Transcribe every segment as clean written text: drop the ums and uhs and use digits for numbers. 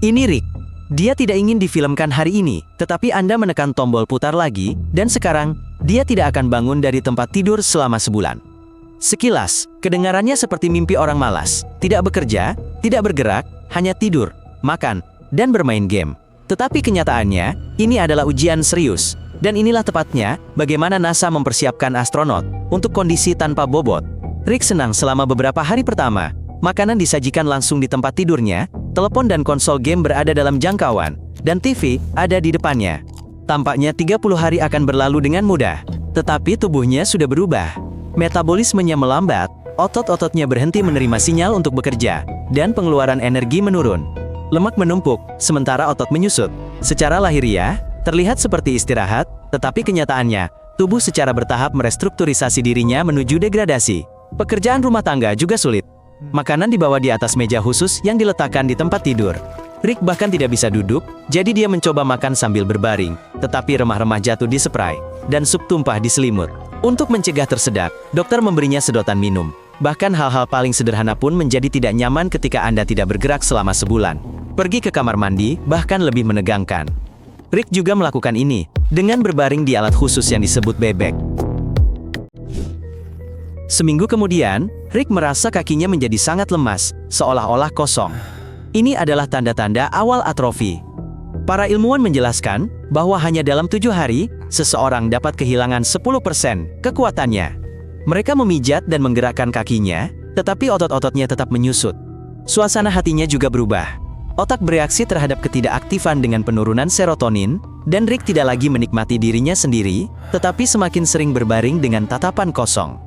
Ini Rick. Dia tidak ingin difilmkan hari ini, tetapi Anda menekan tombol putar lagi, dan sekarang, dia tidak akan bangun dari tempat tidur selama sebulan. Sekilas, kedengarannya seperti mimpi orang malas, tidak bekerja, tidak bergerak, hanya tidur, makan, dan bermain game. Tetapi kenyataannya, ini adalah ujian serius. Dan inilah tepatnya, bagaimana NASA mempersiapkan astronot untuk kondisi tanpa bobot. Rick senang selama beberapa hari pertama. Makanan disajikan langsung di tempat tidurnya, telepon dan konsol game berada dalam jangkauan, dan TV ada di depannya. Tampaknya 30 hari akan berlalu dengan mudah. Tetapi tubuhnya sudah berubah. Metabolismenya melambat, otot-ototnya berhenti menerima sinyal untuk bekerja, dan pengeluaran energi menurun. Lemak menumpuk, sementara otot menyusut. Secara lahiriah, terlihat seperti istirahat, tetapi kenyataannya, tubuh secara bertahap merestrukturisasi dirinya menuju degradasi. Pekerjaan rumah tangga juga sulit. Makanan dibawa di atas meja khusus yang diletakkan di tempat tidur. Rick bahkan tidak bisa duduk, jadi dia mencoba makan sambil berbaring, tetapi remah-remah jatuh di spray, dan sup tumpah di selimut. Untuk mencegah tersedak, dokter memberinya sedotan minum. Bahkan hal-hal paling sederhana pun menjadi tidak nyaman ketika Anda tidak bergerak selama sebulan. Pergi ke kamar mandi, bahkan lebih menegangkan. Rick juga melakukan ini, dengan berbaring di alat khusus yang disebut bebek. Seminggu kemudian, Rick merasa kakinya menjadi sangat lemas, seolah-olah kosong. Ini adalah tanda-tanda awal atrofi. Para ilmuwan menjelaskan bahwa hanya dalam 7 hari, seseorang dapat kehilangan 10% kekuatannya. Mereka memijat dan menggerakkan kakinya, tetapi otot-ototnya tetap menyusut. Suasana hatinya juga berubah. Otak bereaksi terhadap ketidakaktifan dengan penurunan serotonin, dan Rick tidak lagi menikmati dirinya sendiri, tetapi semakin sering berbaring dengan tatapan kosong.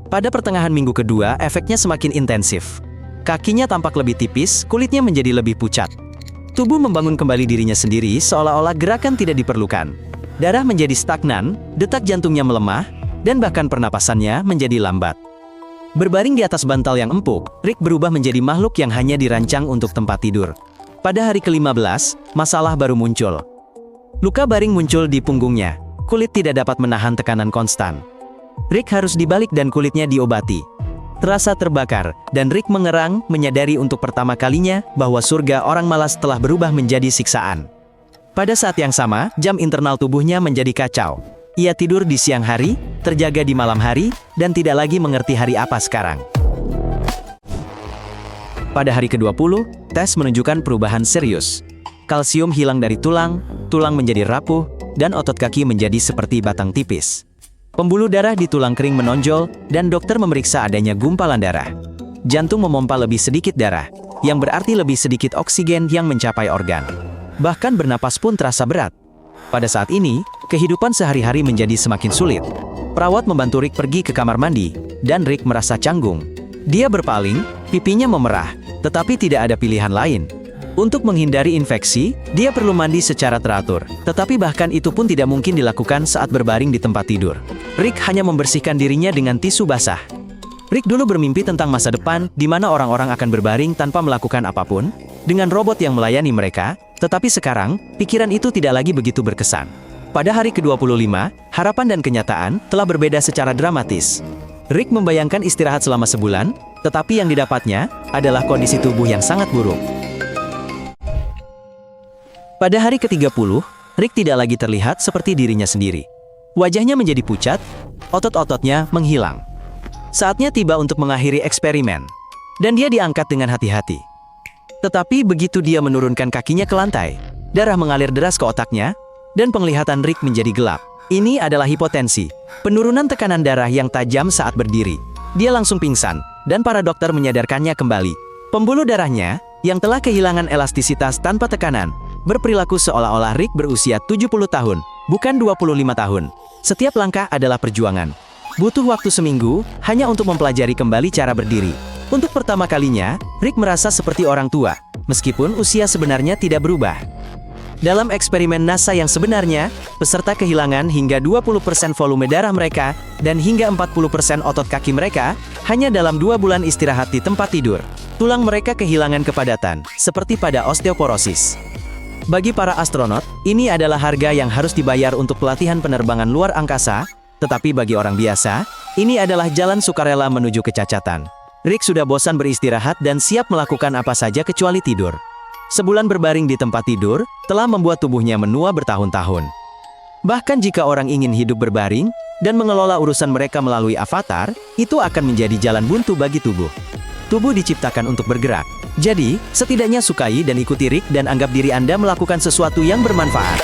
Pada pertengahan minggu kedua, efeknya semakin intensif. Kakinya tampak lebih tipis, kulitnya menjadi lebih pucat. Tubuh membangun kembali dirinya sendiri seolah-olah gerakan tidak diperlukan. Darah menjadi stagnan, detak jantungnya melemah, dan bahkan pernapasannya menjadi lambat. Berbaring di atas bantal yang empuk, Rick berubah menjadi makhluk yang hanya dirancang untuk tempat tidur. Pada hari ke-15, masalah baru muncul. Luka baring muncul di punggungnya. Kulit tidak dapat menahan tekanan konstan. Rick harus dibalik dan kulitnya diobati. Terasa terbakar, dan Rick mengerang, menyadari untuk pertama kalinya bahwa surga orang malas telah berubah menjadi siksaan. Pada saat yang sama, jam internal tubuhnya menjadi kacau. Ia tidur di siang hari, terjaga di malam hari, dan tidak lagi mengerti hari apa sekarang. Pada hari ke-20, tes menunjukkan perubahan serius. Kalsium hilang dari tulang, tulang menjadi rapuh, dan otot kaki menjadi seperti batang tipis. Pembuluh darah di tulang kering menonjol, dan dokter memeriksa adanya gumpalan darah. Jantung memompa lebih sedikit darah, yang berarti lebih sedikit oksigen yang mencapai organ. Bahkan bernapas pun terasa berat. Pada saat ini, kehidupan sehari-hari menjadi semakin sulit. Perawat membantu Rick pergi ke kamar mandi, dan Rick merasa canggung. Dia berpaling, pipinya memerah, tetapi tidak ada pilihan lain. Untuk menghindari infeksi, dia perlu mandi secara teratur. Tetapi bahkan itu pun tidak mungkin dilakukan saat berbaring di tempat tidur. Rick hanya membersihkan dirinya dengan tisu basah. Rick dulu bermimpi tentang masa depan, di mana orang-orang akan berbaring tanpa melakukan apapun, dengan robot yang melayani mereka, tetapi sekarang, pikiran itu tidak lagi begitu berkesan. Pada hari ke-25, harapan dan kenyataan telah berbeda secara dramatis. Rick membayangkan istirahat selama sebulan, tetapi yang didapatnya adalah kondisi tubuh yang sangat buruk. Pada hari ke-30, Rick tidak lagi terlihat seperti dirinya sendiri. Wajahnya menjadi pucat, otot-ototnya menghilang. Saatnya tiba untuk mengakhiri eksperimen. Dan dia diangkat dengan hati-hati. Tetapi begitu dia menurunkan kakinya ke lantai, darah mengalir deras ke otaknya, dan penglihatan Rick menjadi gelap. Ini adalah hipotensi, penurunan tekanan darah yang tajam saat berdiri. Dia langsung pingsan, dan para dokter menyadarkannya kembali. Pembuluh darahnya, yang telah kehilangan elastisitas tanpa tekanan, berperilaku seolah-olah Rick berusia 70 tahun, bukan 25 tahun. Setiap langkah adalah perjuangan. Butuh waktu seminggu, hanya untuk mempelajari kembali cara berdiri. Untuk pertama kalinya, Rick merasa seperti orang tua, meskipun usia sebenarnya tidak berubah. Dalam eksperimen NASA yang sebenarnya, peserta kehilangan hingga 20% volume darah mereka, dan hingga 40% otot kaki mereka, hanya dalam 2 bulan istirahat di tempat tidur. Tulang mereka kehilangan kepadatan, seperti pada osteoporosis. Bagi para astronot, ini adalah harga yang harus dibayar untuk pelatihan penerbangan luar angkasa, tetapi bagi orang biasa, ini adalah jalan sukarela menuju kecacatan. Rick sudah bosan beristirahat dan siap melakukan apa saja kecuali tidur. Sebulan berbaring di tempat tidur telah membuat tubuhnya menua bertahun-tahun. Bahkan jika orang ingin hidup berbaring dan mengelola urusan mereka melalui avatar, itu akan menjadi jalan buntu bagi tubuh. Tubuh diciptakan untuk bergerak. Jadi, setidaknya sukai dan ikuti Rick dan anggap diri Anda melakukan sesuatu yang bermanfaat.